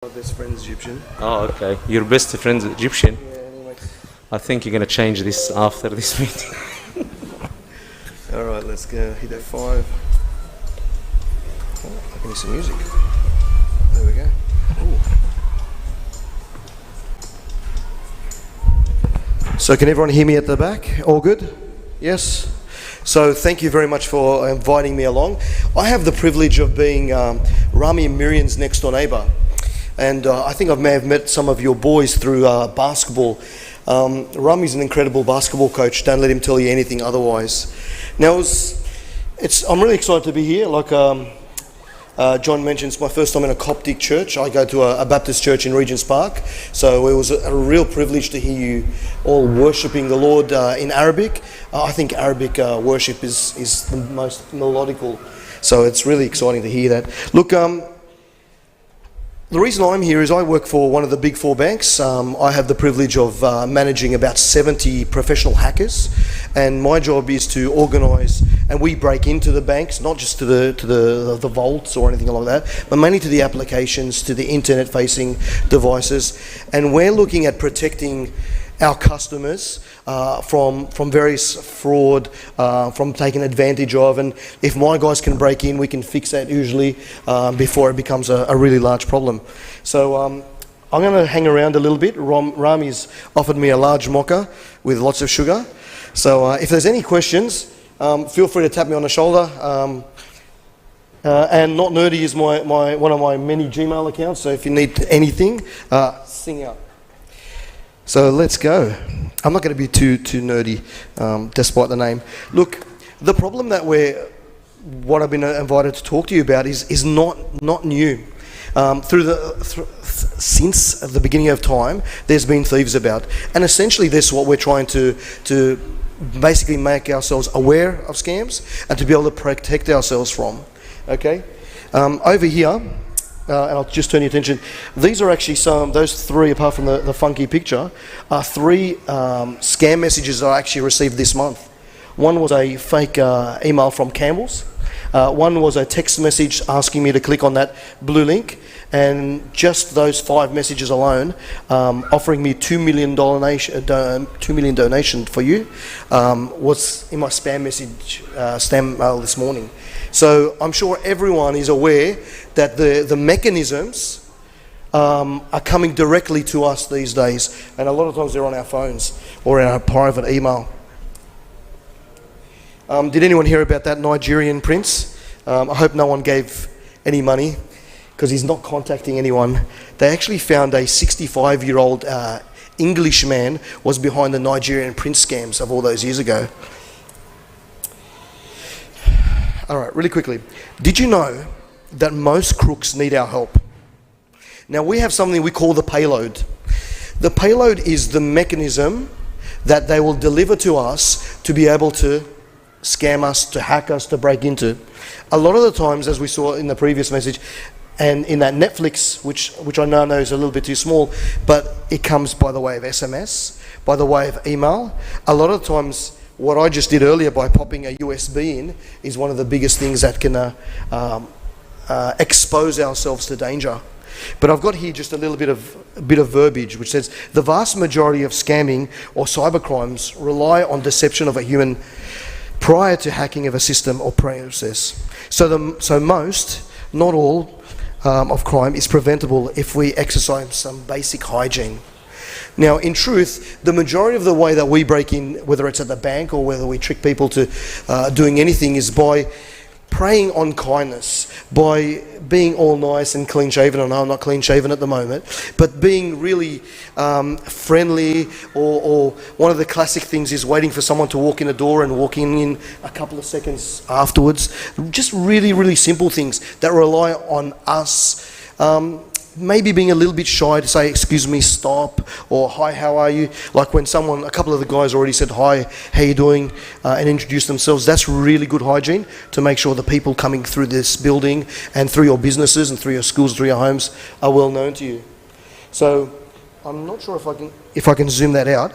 My best friend's Egyptian. Oh, okay. Your best friend's Egyptian. Yeah, anyway. I think you're going to change this after this meeting. Alright, let's go. Hit that 5. Oh, I can hear some music. There we go. Ooh. So can everyone hear me at the back? All good? Yes? So thank you very much for inviting me along. I have the privilege of being Rami and Miriam's next door neighbour. And I think I may have met some of your boys through basketball. Rami's an incredible basketball coach. Don't let him tell you anything otherwise. Now, I'm really excited to be here. Like John mentioned, it's my first time in a Coptic church. I go to a Baptist church in Regent's Park. So it was a real privilege to hear you all worshipping the Lord in Arabic. I think Arabic worship is the most melodical. So it's really exciting to hear that. Look, the reason I'm here is I work for one of the big 4 banks. I have the privilege of managing about 70 professional hackers, and my job is to organise, and we break into the banks, not just to the vaults or anything like that, but mainly to the applications, to the internet-facing devices, and we're looking at protecting our customers from various fraud, from taken advantage of, and if my guys can break in, we can fix that usually before it becomes a really large problem. So I'm going to hang around a little bit. Rami's offered me a large mocha with lots of sugar. So if there's any questions, feel free to tap me on the shoulder. And Not Nerdy is one of my many Gmail accounts, so if you need anything, sing out. So let's go. I'm not going to be too nerdy, despite the name. Look, the problem that what I've been invited to talk to you about is not new. Since the beginning of time, there's been thieves about, and essentially this is what we're trying to basically make ourselves aware of scams and to be able to protect ourselves from. Okay, over here. And I'll just turn your attention. These are actually those 3, apart from the funky picture, are 3 scam messages that I actually received this month. One was a fake email from Campbell's. One was a text message asking me to click on that blue link. And just those 5 messages alone, offering me $2 million donation for you, was in my spam mail this morning. So I'm sure everyone is aware that the mechanisms are coming directly to us these days, and a lot of times they're on our phones or in our private email. Did anyone hear about that Nigerian prince? I hope no one gave any money, because he's not contacting anyone. They actually found a 65-year-old Englishman was behind the Nigerian prince scams of all those years ago. All right, really quickly. Did you know that most crooks need our help? Now, we have something we call the payload. The payload is the mechanism that they will deliver to us to be able to scam us, to hack us, to break into. A lot of the times, as we saw in the previous message, and in that Netflix, which I now know is a little bit too small, but it comes by the way of SMS, by the way of email. A lot of times, what I just did earlier by popping a USB in is one of the biggest things that can expose ourselves to danger. But I've got here just a bit of verbiage which says the vast majority of scamming or cybercrimes rely on deception of a human prior to hacking of a system or process. So most, not all, of crime is preventable if we exercise some basic hygiene. Now, in truth, the majority of the way that we break in, whether it's at the bank or whether we trick people to doing anything, is by preying on kindness, by being all nice and clean-shaven. I know I'm not clean-shaven at the moment, but being really friendly, or one of the classic things is waiting for someone to walk in the door and walking in a couple of seconds afterwards. Just really, really simple things that rely on us. Maybe being a little bit shy to say, excuse me, stop, or hi, how are you? Like when a couple of the guys already said, hi, how you doing? And introduced themselves. That's really good hygiene to make sure the people coming through this building and through your businesses and through your schools, through your homes are well known to you. So I'm not sure if I can zoom that out,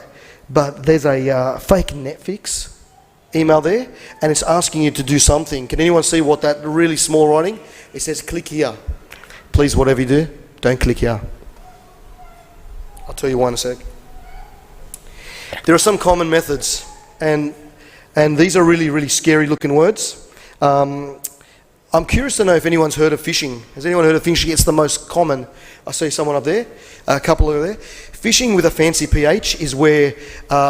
but there's a fake Netflix email there, and it's asking you to do something. Can anyone see what that really small writing? It says, click here. Please, whatever you do, don't click here. I'll tell you why in a sec. There are some common methods, and these are really, really scary looking words. I'm curious to know if anyone's heard of phishing. Has anyone heard of phishing? It's the most common. I see someone up there, a couple over there. Phishing with a fancy PH is where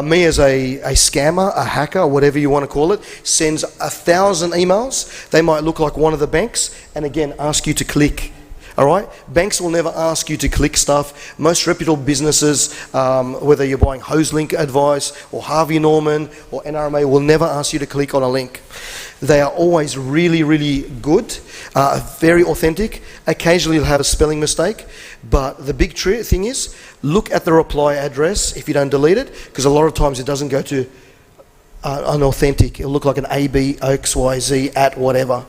me as a scammer, a hacker, whatever you want to call it, sends 1,000 emails. They might look like one of the banks, and again, ask you to click. All right? Banks will never ask you to click stuff. Most reputable businesses, whether you're buying HoseLink advice or Harvey Norman or NRMA, will never ask you to click on a link. They are always really, really good, very authentic. Occasionally you'll have a spelling mistake, but the big thing is, look at the reply address if you don't delete it, because a lot of times it doesn't go to unauthentic. It'll look like an ABXYZ at whatever.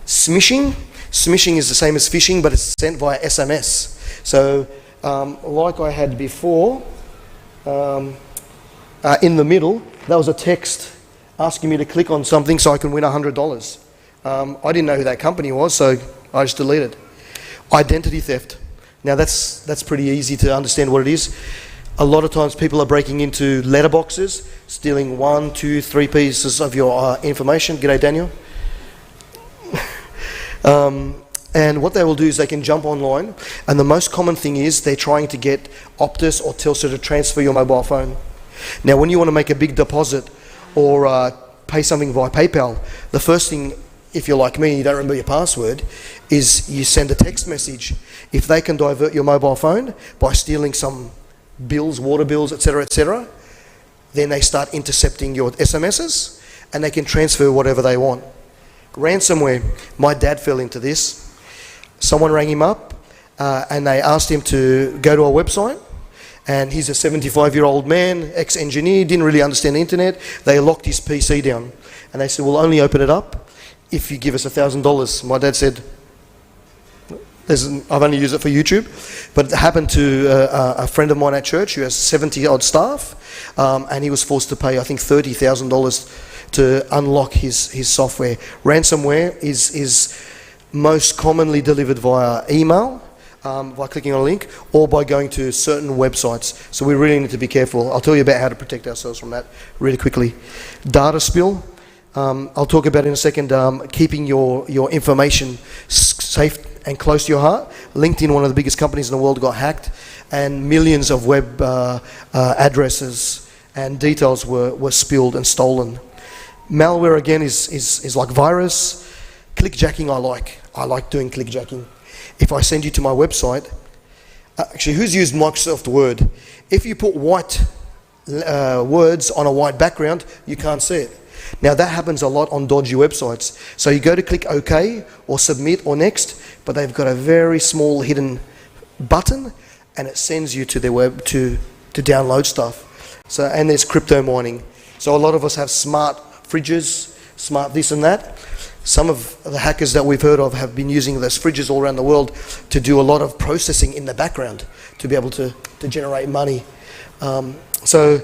Smishing is the same as phishing, but it's sent via SMS. So, like I had before, in the middle, that was a text asking me to click on something so I can win $100. I didn't know who that company was, so I just deleted. Identity theft. Now that's pretty easy to understand what it is. A lot of times people are breaking into letterboxes, stealing 1, 2, 3 pieces of your information. G'day, Daniel. And what they will do is they can jump online, and the most common thing is they're trying to get Optus or Telstra to transfer your mobile phone. Now, when you want to make a big deposit or pay something via PayPal, the first thing, if you're like me, you don't remember your password, is you send a text message. If they can divert your mobile phone by stealing some bills, water bills, etc., then they start intercepting your SMSs, and they can transfer whatever they want. Ransomware. My dad fell into this. Someone rang him up and they asked him to go to a website, and he's a 75-year-old man, ex-engineer, didn't really understand the internet. They locked his PC down and they said, we'll only open it up if you give us $1,000. My dad said, I've only used it for YouTube, but it happened to a friend of mine at church who has 70-odd staff, and he was forced to pay, I think, $30,000 to unlock his software. Ransomware is most commonly delivered via email, by clicking on a link, or by going to certain websites. So we really need to be careful. I'll tell you about how to protect ourselves from that really quickly. Data spill. I'll talk about in a second, keeping your information safe and close to your heart. LinkedIn, one of the biggest companies in the world, got hacked, and millions of web addresses and details were spilled and stolen. Malware, again, is like virus. Clickjacking I like doing clickjacking. If I send you to my website, actually, who's used Microsoft Word? If you put white words on a white background, you can't see it. Now that happens a lot on dodgy websites. So you go to click OK or submit or next, but they've got a very small hidden button, and it sends you to their web to download stuff. So, and there's crypto mining. So a lot of us have smart fridges, smart this and that. Some of the hackers that we've heard of have been using those fridges all around the world to do a lot of processing in the background to be able to generate money. So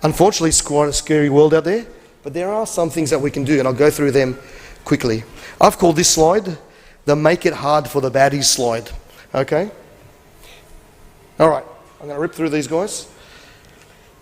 unfortunately, it's quite a scary world out there, but there are some things that we can do, and I'll go through them quickly. I've called this slide the make it hard for the baddies slide. Okay? All right, I'm going to rip through these guys.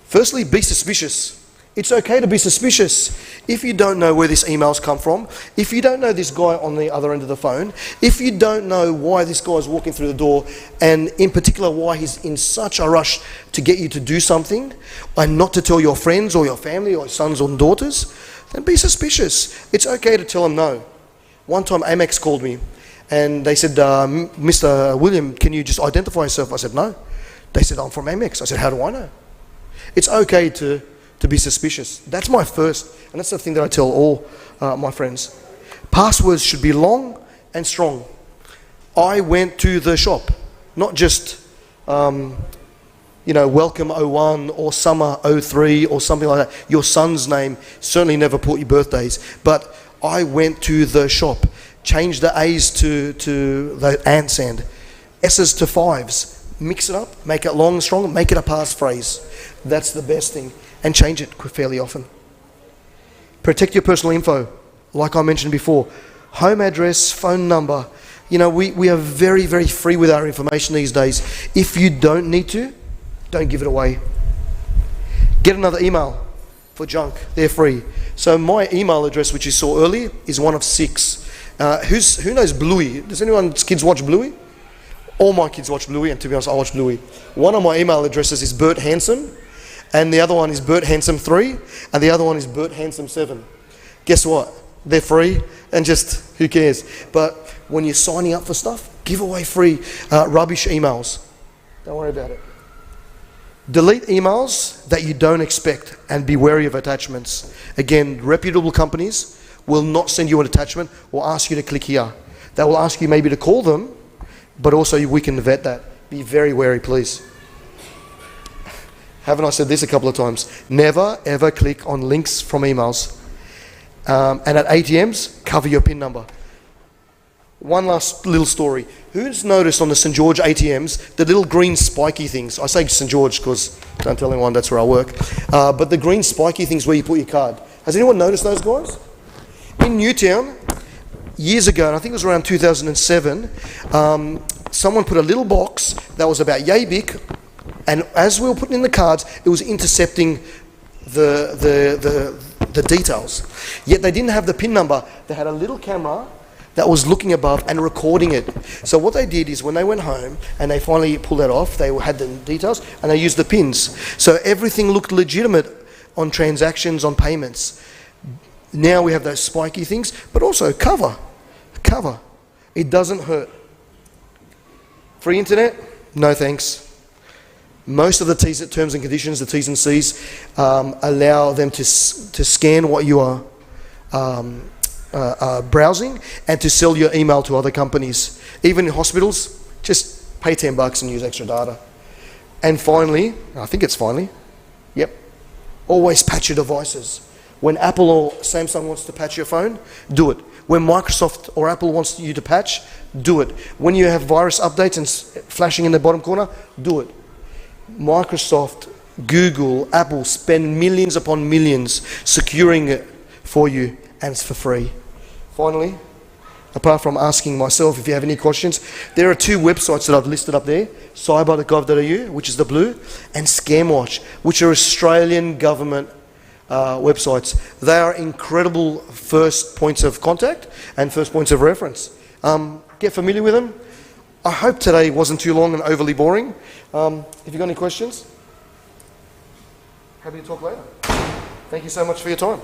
Firstly, be suspicious. It's okay to be suspicious. If you don't know where these emails come from, if you don't know this guy on the other end of the phone, if you don't know why this guy is walking through the door, and in particular why he's in such a rush to get you to do something, and not to tell your friends or your family or sons or daughters, then be suspicious. It's okay to tell them no. One time Amex called me and they said, Mr. William, can you just identify yourself? I said, no. They said, I'm from Amex. I said, how do I know? It's okay to be suspicious. That's my first, and that's the thing that I tell all my friends. Passwords should be long and strong. I went to the shop, not just, welcome 01 or summer 03 or something like that. Your son's name, certainly never put your birthdays, but I went to the shop, changed the A's to the ampersand, S's to 5s, mix it up, make it long and strong, make it a passphrase. That's the best thing. And change it fairly often. Protect your personal info, like I mentioned before. Home address, phone number, You know, we are very, very free with our information these days. If you don't need to, don't give it away. Get another email for junk. They're free. So my email address, which you saw earlier, is one of 6. Who knows Bluey? Does anyone's kids watch Bluey? All my kids watch Bluey, and to be honest, I watch Bluey. One of my email addresses is Bert Hanson, and the other one is Bert Hanson 3, and the other one is Bert Hanson 7. Guess what? They're free, and just, who cares? But when you're signing up for stuff, give away free rubbish emails. Don't worry about it. Delete emails that you don't expect, and be wary of attachments. Again, reputable companies will not send you an attachment or ask you to click here. They will ask you maybe to call them, but also we can vet that. Be very wary, please. Haven't I said this a couple of times? Never ever click on links from emails. And at ATMs, cover your PIN number. One last little story. Who's noticed on the St. George ATMs, the little green spiky things? I say St. George because don't tell anyone that's where I work. But the green spiky things where you put your card. Has anyone noticed those guys? In Newtown, years ago, and I think it was around 2007, someone put a little box that was about yay big, and as we were putting in the cards, it was intercepting the details. Yet they didn't have the PIN number. They had a little camera that was looking above and recording it. So what they did is when they went home and they finally pulled that off, they had the details and they used the pins. So everything looked legitimate on transactions, on payments. Now we have those spiky things, but also cover. It doesn't hurt. Free internet? No thanks. Most of the terms and conditions, the T's and C's, allow them to scan what you are browsing and to sell your email to other companies. Even in hospitals, just pay $10 and use extra data. And finally, always patch your devices. When Apple or Samsung wants to patch your phone, do it. When Microsoft or Apple wants you to patch, do it. When you have virus updates and flashing in the bottom corner, do it. Microsoft, Google, Apple spend millions upon millions securing it for you, and it's for free. Finally, apart from asking myself if you have any questions, there are 2 websites that I've listed up there, cyber.gov.au, which is the blue, and Scamwatch, which are Australian government websites. They are incredible first points of contact and first points of reference. Get familiar with them. I hope today wasn't too long and overly boring. If you've got any questions, happy to talk later. Thank you so much for your time.